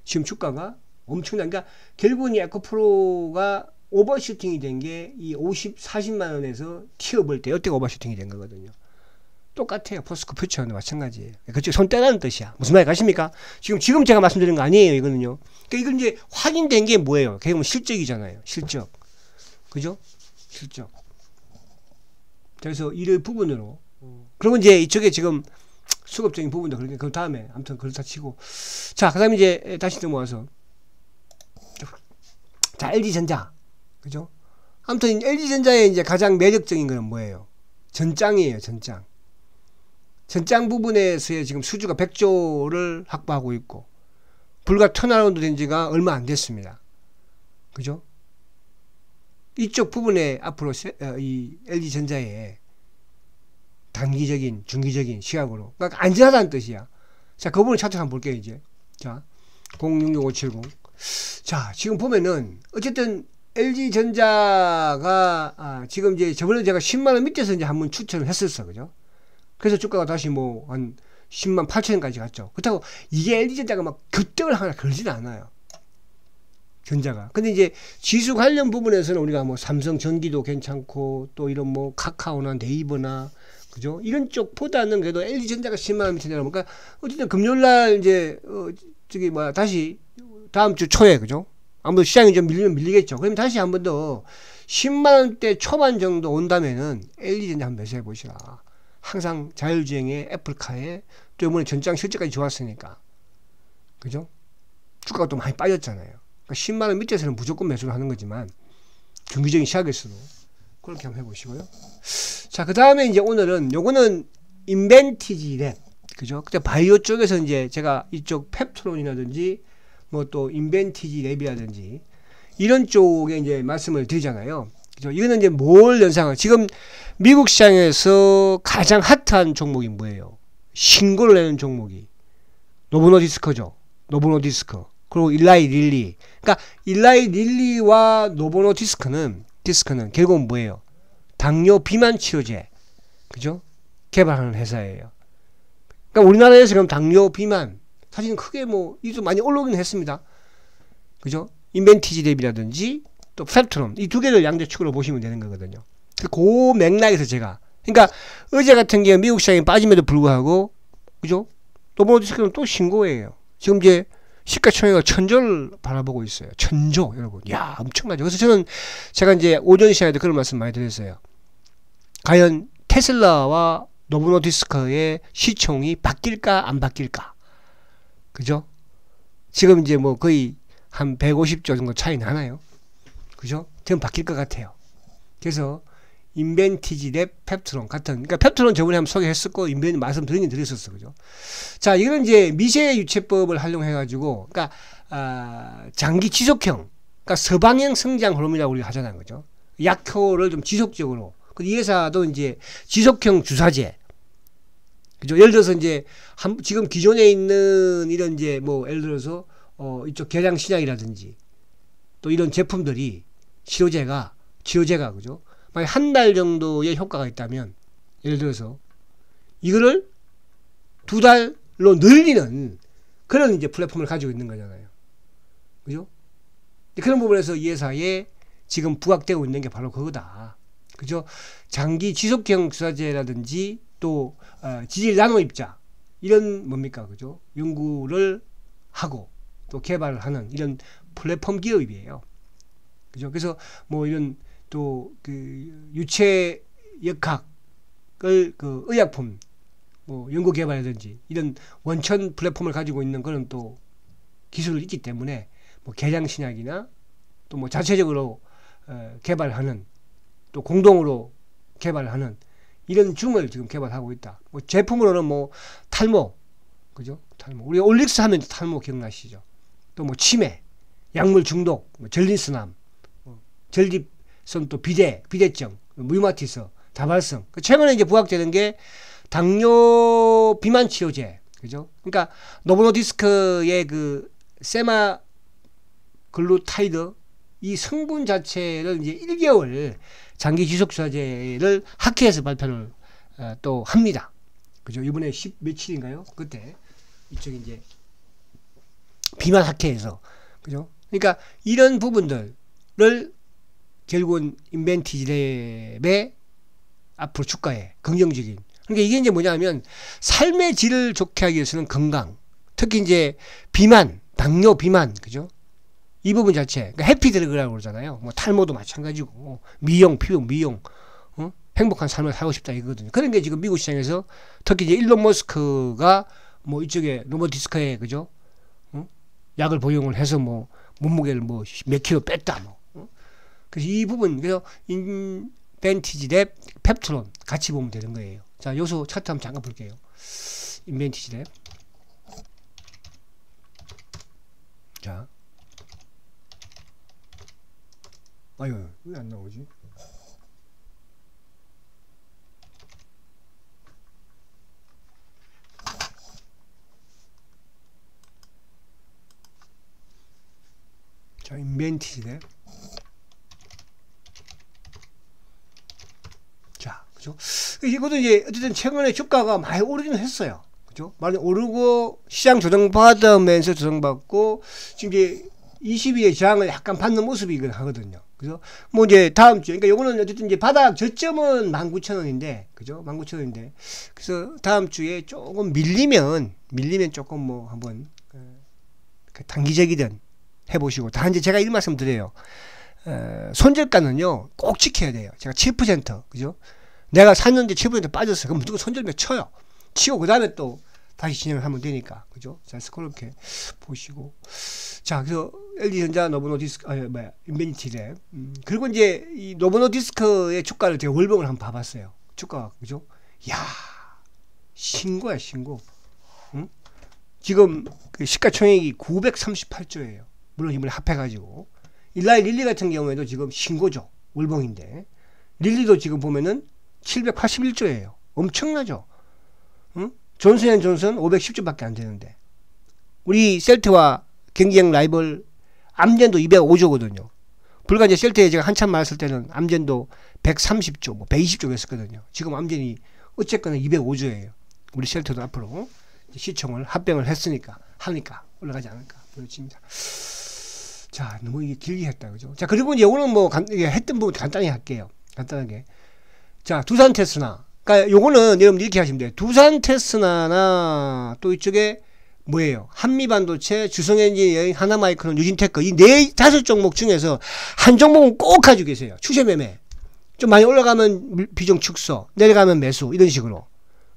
지금 주가가 엄청난, 그러니까 결국은 이 에코프로가 오버슈팅이 된 게 이 40만원에서 튀어볼 때 이때가 오버슈팅이 된 거거든요. 똑같아요. 포스코 퓨처는 마찬가지예요. 그쪽 손 떼라는 뜻이야. 무슨 말이 가십니까? 지금 제가 말씀드린 거 아니에요. 이거는요. 그러니까 이건 이제 확인된 게 뭐예요? 결국은 실적이잖아요. 실적. 그죠? 실적. 그래서 이를 부분으로 그러면 이제 이쪽에 지금 수급적인 부분도 그렇게 그 다음에 아무튼 그렇다 치고 자, 그 다음에 이제 다시 넘어와서 자, LG전자. 그죠? 아무튼 LG전자의 이제 가장 매력적인 거는 뭐예요? 전장이에요, 전장. 전장 부분에서의 지금 수주가 100조를 확보하고 있고, 불과 턴어라운드 된 지가 얼마 안 됐습니다. 그죠? 이쪽 부분에 앞으로 이 LG전자의 단기적인, 중기적인 시각으로, 그러니까 안전하다는 뜻이야. 자, 그 부분을 차트 한번 볼게요, 이제. 자, 066570. 자, 지금 보면은, 어쨌든, LG전자가, 지금 이제 저번에 제가 10만원 밑에서 이제 한번 추천을 했었어. 그죠? 그래서 주가가 다시 뭐, 한 10만 8천원까지 갔죠. 그렇다고 이게 LG전자가 막 급등을 하거나 그러진 않아요. 전자가. 근데 이제 지수 관련 부분에서는 우리가 뭐 삼성전기도 괜찮고, 또 이런 뭐 카카오나 네이버나, 그죠? 이런 쪽보다는 그래도 LG전자가 10만원 밑에 내려오니까, 그러니까 어쨌든 금요일날 이제, 다시 다음 주 초에, 그죠? 아무래도 시장이 좀 밀리면 밀리겠죠. 그럼 다시 한 번 더 10만원대 초반 정도 온다면은 LG전자 한번 매수해 보시라. 항상 자율주행의 애플카에 또 이번에 전장 실적까지 좋았으니까. 그죠? 주가가 또 많이 빠졌잖아요. 그러니까 10만원 밑에서는 무조건 매수를 하는 거지만 중기적인 시각에서도 그렇게 한번 해보시고요. 자, 그 다음에 이제 오늘은 요거는 인벤티지 랩. 그죠? 그때 바이오 쪽에서 이제 제가 이쪽 펩트론이라든지 뭐 또 인벤티지 랩이라든지 이런 쪽에 이제 말씀을 드리잖아요. 그죠? 이거는 이제 뭘 연상을, 지금 미국 시장에서 가장 핫한 종목이 뭐예요? 신고를 내는 종목이 노보노디스크죠. 노보노디스크. 그리고 일라이 릴리. 그러니까 일라이 릴리와 노보노디스크는 결국은 뭐예요? 당뇨 비만 치료제. 그죠? 개발하는 회사예요. 그러니까 우리나라에서 그럼 당뇨 비만 사실은 크게 뭐 이도 많이 올라오긴 했습니다. 그죠? 인벤티지 랩이라든지 또 펩트론 이 두 개를 양대축으로 보시면 되는 거거든요. 그 맥락에서 제가, 그러니까 어제 같은 경우 미국 시장이 빠짐에도 불구하고, 그죠? 노보노디스크는 또 신고예요. 지금 이제 시가총액을 1000조를 바라보고 있어요. 1000조 여러분. 야, 엄청나죠. 그래서 저는 제가 이제 오전 시간에도 그런 말씀 많이 드렸어요. 과연 테슬라와 노보노디스크의 시총이 바뀔까 안 바뀔까? 그죠? 지금 이제 뭐 거의 한 150조 정도 차이 나나요? 그죠? 지금 바뀔 것 같아요. 그래서 인벤티지 랩 펩트론 같은, 그러니까 펩트론 저번에 한번 소개했었고 인벤 말씀드리긴 드렸었어. 그죠? 자, 이거는 이제 미세 유체법을 활용해 가지고, 그러니까 장기 지속형, 그러니까 서방형 성장 호르몬이라고 우리가 하잖아요. 그죠? 약효를 좀 지속적으로. 이 회사도 이제 지속형 주사제. 그죠? 예를 들어서 이제 지금 기존에 있는 이런 이제 뭐 예를 들어서 이쪽 계량 신약이라든지 또 이런 제품들이 치료제가 그죠? 만약 한 달 정도의 효과가 있다면 예를 들어서 이거를 2달로 늘리는 그런 이제 플랫폼을 가지고 있는 거잖아요. 그죠? 그런 부분에서 이 회사에 지금 부각되고 있는 게 바로 그거다. 그죠? 장기 지속형 주사제라든지 또 지질 나노 입자 이런 뭡니까? 그죠? 연구를 하고 또 개발을 하는 이런 플랫폼 기업이에요. 그죠? 그래서 뭐 이런 또 그 유체 역학을 그 의약품 뭐 연구 개발이라든지 이런 원천 플랫폼을 가지고 있는 그런 또 기술이 있기 때문에 뭐 개량 신약이나 또 뭐 자체적으로 개발하는 또 공동으로 개발하는 이런 줌을 지금 개발하고 있다. 뭐 제품으로는 뭐 탈모, 그죠? 탈모. 우리 올릭스 하면 탈모 기억나시죠? 또 뭐 치매, 약물 중독, 뭐 전립선암, 전립선 또 비대증, 류마티스, 다발성. 최근에 이제 부각되는 게 당뇨 비만 치료제, 그죠? 그러니까 노보노디스크의 그 세마글루타이드 이 성분 자체를 이제 1개월 장기 지속 주사제를 학회에서 발표를 또 합니다. 그죠? 이번에 10 며칠인가요? 그때 이쪽 이제 비만 학회에서, 그죠? 그러니까 이런 부분들을 결국은 인벤티지랩의 앞으로 주가에 긍정적인, 그러니까 이게 이제 뭐냐면 삶의 질을 좋게 하기 위해서는 건강, 특히 이제 비만, 당뇨 비만, 그죠? 이 부분 자체, 그러니까 해피드러그라고 그러잖아요. 뭐 탈모도 마찬가지고, 미용, 피부, 미용, 행복한 삶을 살고 싶다 이거거든요. 그런 게 지금 미국 시장에서 특히 이제 일론 머스크가 뭐 이쪽에 노보디스크에, 그죠? 약을 복용을 해서 뭐 몸무게를 뭐 몇 킬로 뺐다 뭐. 그래서 이 부분, 그래서 인벤티지 랩, 펩트론 같이 보면 되는 거예요. 자, 요소 차트 한번 잠깐 볼게요. 인벤티지 랩. 자, 아유, 왜 안 나오지? 자, 인벤티지 랩. 자, 그죠? 이것도 이제 어쨌든 최근에 주가가 많이 오르기는 했어요. 그죠? 많이 오르고 시장 조정받으면서 조정받고 지금 이제 20일의 저항을 약간 받는 모습이긴 하거든요. 그래서 뭐 이제 다음 주에, 그러니까 요거는 어쨌든 이제 바닥 저점은 19,000원인데, 그죠? 19,000원인데, 그래서 다음 주에 조금 밀리면 조금 뭐 한번 단기적이든 해보시고, 다 이제 제가 이 말씀 드려요. 손절가는요 꼭 지켜야 돼요. 제가 7%, 그죠? 내가 샀는데 7% 빠졌어요. 그럼 무조건 손절매 쳐요. 치고 그 다음에 또 다시 진행을 하면 되니까, 그죠? 자, 그렇게 보시고, 자, 그래서 LG전자, 노브노디스크, 인벤티지 랩. 그리고 이제 이 노브노디스크의 주가를 제가 월봉을 한번 봐봤어요. 주가가, 그죠? 야, 신고야, 신고. 응? 지금 그 시가총액이 938조예요. 물론 이번에 합해가지고. 일라이 릴리 같은 경우에도 지금 신고죠. 월봉인데. 릴리도 지금 보면은 781조예요. 엄청나죠? 응? 존슨앤존슨 510조밖에 안 되는데. 우리 셀트와 경쟁 라이벌 암젠도 205조거든요. 불과 이제 셀트에 제가 한참 말했을 때는 암젠도 130조, 뭐 120조 했었거든요. 지금 암젠이 어쨌거나 205조예요. 우리 셀트도 앞으로 시총을 합병을 했으니까, 하니까 올라가지 않을까 보여집니다. 자, 너무 이게 길게 했다, 그죠? 자, 그리고 이제 오늘 뭐 했던 부분 간단히 할게요. 간단하게. 자, 두산 테스나. 그러니까 요거는 여러분 이렇게 하시면 돼요. 두산 테스나나 또 이쪽에 뭐예요? 한미반도체, 주성엔지니어링, 하나마이크론, 유진테크 이 4-5 종목 중에서 한 종목은 꼭 가지고 계세요. 추세 매매. 좀 많이 올라가면 비중 축소, 내려가면 매수 이런 식으로.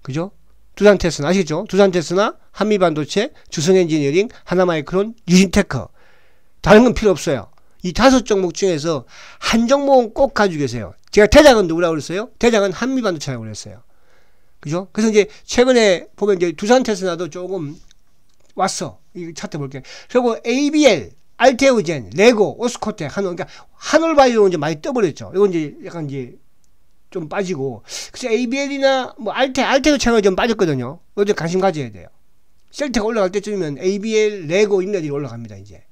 그죠? 두산 테스나 아시겠죠? 두산 테스나, 한미반도체, 주성엔지니어링, 하나마이크론, 유진테크. 다른 건 필요 없어요. 이 5 종목 중에서 한 종목은 꼭 가지고 계세요. 제가 대장은 누구라고 그랬어요? 대장은 한미반도체라고 그랬어요. 그죠? 그래서 이제 최근에 보면 이제 두산 테스나도 조금 왔어. 이 차트 볼게요. 그리고 ABL, 알테오젠, 레고, 오스코텍, 한올, 그러니까 한올바이오는 이제 많이 떠버렸죠. 이건 이제 약간 이제 좀 빠지고. 그래서 ABL이나 뭐 알테오 채널이 좀 빠졌거든요. 이것도 관심 가져야 돼요. 셀트가 올라갈 때쯤이면 ABL, 레고 인내들이 올라갑니다, 이제.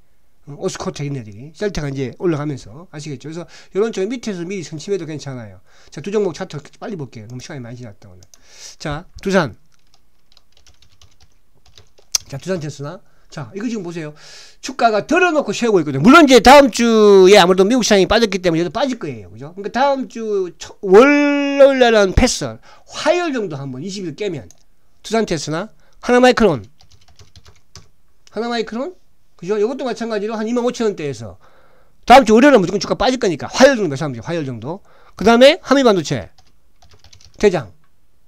오스코텍 인내들이. 셀트가 이제 올라가면서. 아시겠죠? 그래서 이런 쪽에 밑에서 미리 선침해도 괜찮아요. 자, 두 종목 차트 빨리 볼게요. 너무 시간이 많이 지났다, 오늘. 자, 두산. 자, 두산 테스나. 자, 이거 지금 보세요. 주가가 덜어놓고 쉬고 있거든요. 물론 이제 다음 주에 아무래도 미국 시장이 빠졌기 때문에 얘도 빠질 거예요. 그죠? 그러니까 다음 주 월요일 날은 패스. 화요일 정도 한번 20일 깨면. 두산 테스나. 하나마이크론. 그죠? 이것도 마찬가지로 한 25,000원대에서 다음 주 월요일은 무조건 주가 빠질 거니까 화요일 정도 매수하면 돼요. 화요일 정도. 그 다음에 한미반도체 대장.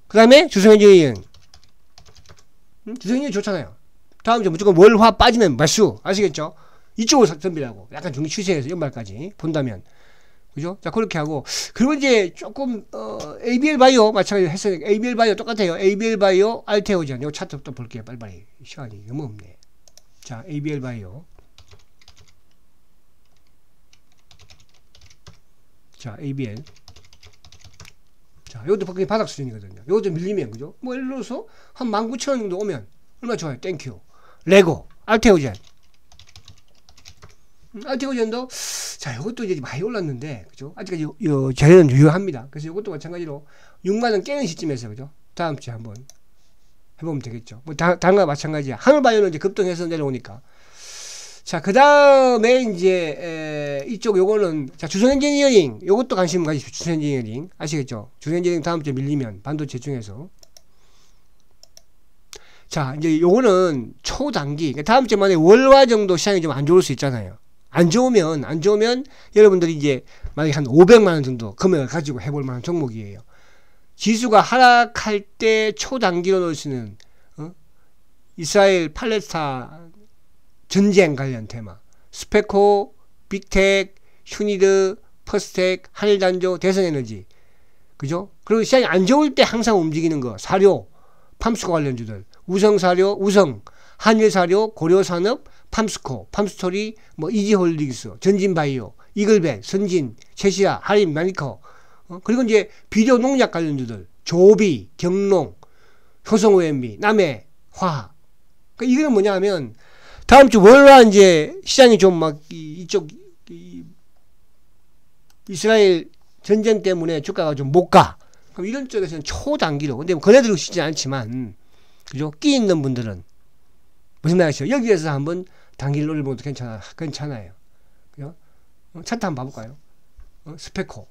그 다음에 주성엔지니어링. 주성엔지니어링 좋잖아요. 다음 주 무조건 월화 빠지면 매수. 아시겠죠? 이쪽으로 덤비라고. 약간 중기 추세에서 연말까지 본다면. 그죠? 자, 그렇게 하고. 그리고 이제 조금, ABL 바이오 마찬가지로 했어요. ABL 바이오 똑같아요. ABL 바이오, 알테오젠. 요 차트 또 볼게요. 빨리빨리. 시간이 너무 없네. 자, ABL 바이오. 자, ABL. 자, 요것도 밖에 바닥 수준이거든요. 요것도 밀리면, 그죠? 뭐, 예를 들어서 한 19,000원 정도 오면 얼마나 좋아요. 땡큐. 레고, 알테오젠. 알테오젠도, 자, 요것도 이제 많이 올랐는데, 그죠? 아직까지 저희는 유효합니다. 그래서 요것도 마찬가지로 6만원 깨는 시점에서, 그죠? 다음 주에 한번 해보면 되겠죠. 뭐, 다른 거와 마찬가지야. 하늘바이오는 이제 급등해서 내려오니까. 자, 그 다음에 이제, 이쪽 요거는, 자, 주성엔지니어링. 요것도 관심 가지십시오. 주성엔지니어링. 아시겠죠? 주성엔지니어링 다음 주에 밀리면 반도체 중에서. 자, 이제 요거는 초단기. 그러니까 다음 주에 만약에 월화 정도 시장이 좀 안 좋을 수 있잖아요. 안 좋으면 여러분들이 이제 만약에 한 500만원 정도 금액을 가지고 해볼 만한 종목이에요. 지수가 하락할 때 초단기로 넣을 수 있는, 이스라엘 팔레스타 전쟁 관련 테마. 스페코, 빅텍, 휴니드, 퍼스텍, 한일단조, 대성에너지. 그죠? 그리고 시장이 안 좋을 때 항상 움직이는 거. 사료, 팜스코 관련주들. 우성사료, 우성, 한일사료, 고려산업, 팜스코, 팜스토리, 뭐 이지홀딩스, 전진바이오, 이글벤, 선진, 최시아, 할인, 마니커. 그리고 이제 비료 농약 관련주들. 조비, 경농, 효성OMB, 남해, 화학. 그러니까 이거는 뭐냐 하면 다음 주 월화 이제 시장이 좀 막 이쪽 이스라엘 전쟁 때문에 주가가 좀 못 가. 그럼 이런 쪽에서는 초단기로. 근데 거래들고 싶지 않지만, 그죠? 끼 있는 분들은 무슨 말이죠? 여기에서 한번 단기를 노려보도 괜찮아요. 그죠? 차트 한번 봐볼까요? 스페코.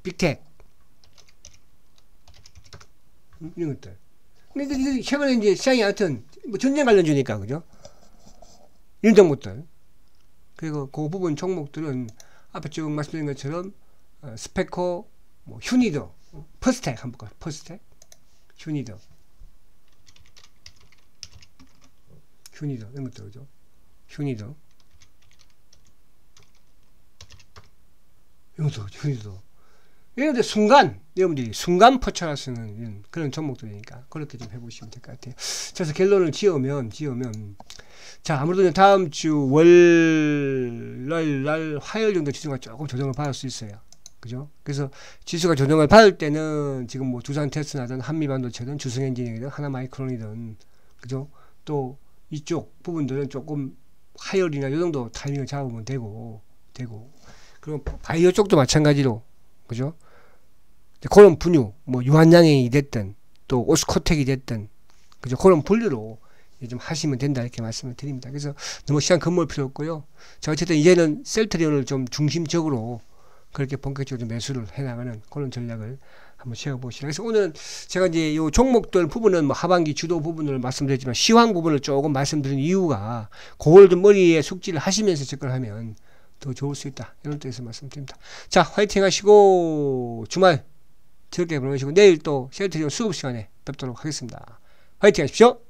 빅텍. 이런 것들. 근데 이거 최근에 이제 시장이 하여튼 뭐 전쟁 관련주니까, 그죠? 이런 종목들. 그리고 그 부분 종목들은 앞에 쭉 말씀드린 것처럼 스페코, 뭐 휴니드, 퍼스텍 한번 볼까요? 퍼스텍, 휴니드 이런 것들, 그죠? 휴니드 이런데 순간 여러분들이 순간 포착할 수 있는 그런 종목들이니까 그렇게 좀 해보시면 될 것 같아요. 그래서 결론을 지으면 자, 아무래도 다음 주 월요일 화요일 정도 지수가 조금 조정을 받을 수 있어요. 그죠? 그래서 지수가 조정을 받을 때는 지금 뭐 두산 테스트나든 한미반도체든 주성엔지니어든 하나마이크론이든, 그죠? 또 이쪽 부분들은 조금 화요일이나 요 정도 타이밍을 잡으면 되고 그리고 바이오 쪽도 마찬가지로, 그죠? 그런 분유, 뭐 유한양행이 됐든 또 오스코텍이 됐든, 그죠? 그런 분류로 좀 하시면 된다 이렇게 말씀을 드립니다. 그래서 너무 시간 금물 필요 없고요. 자, 어쨌든 이제는 셀트리온을 좀 중심적으로 그렇게 본격적으로 매수를 해나가는 그런 전략을 한번 세워보시라. 그래서 오늘은 제가 이제 이 종목들 부분은 뭐 하반기 주도 부분을 말씀드렸지만 시황 부분을 조금 말씀드린 이유가 그걸 좀 머리에 숙지를 하시면서 접근하면 더 좋을 수 있다. 이런 뜻에서 말씀드립니다. 자, 화이팅 하시고 주말 즐겁게 보내시고 내일 또 셀트리온 수업 시간에 뵙도록 하겠습니다. 화이팅 하십시오.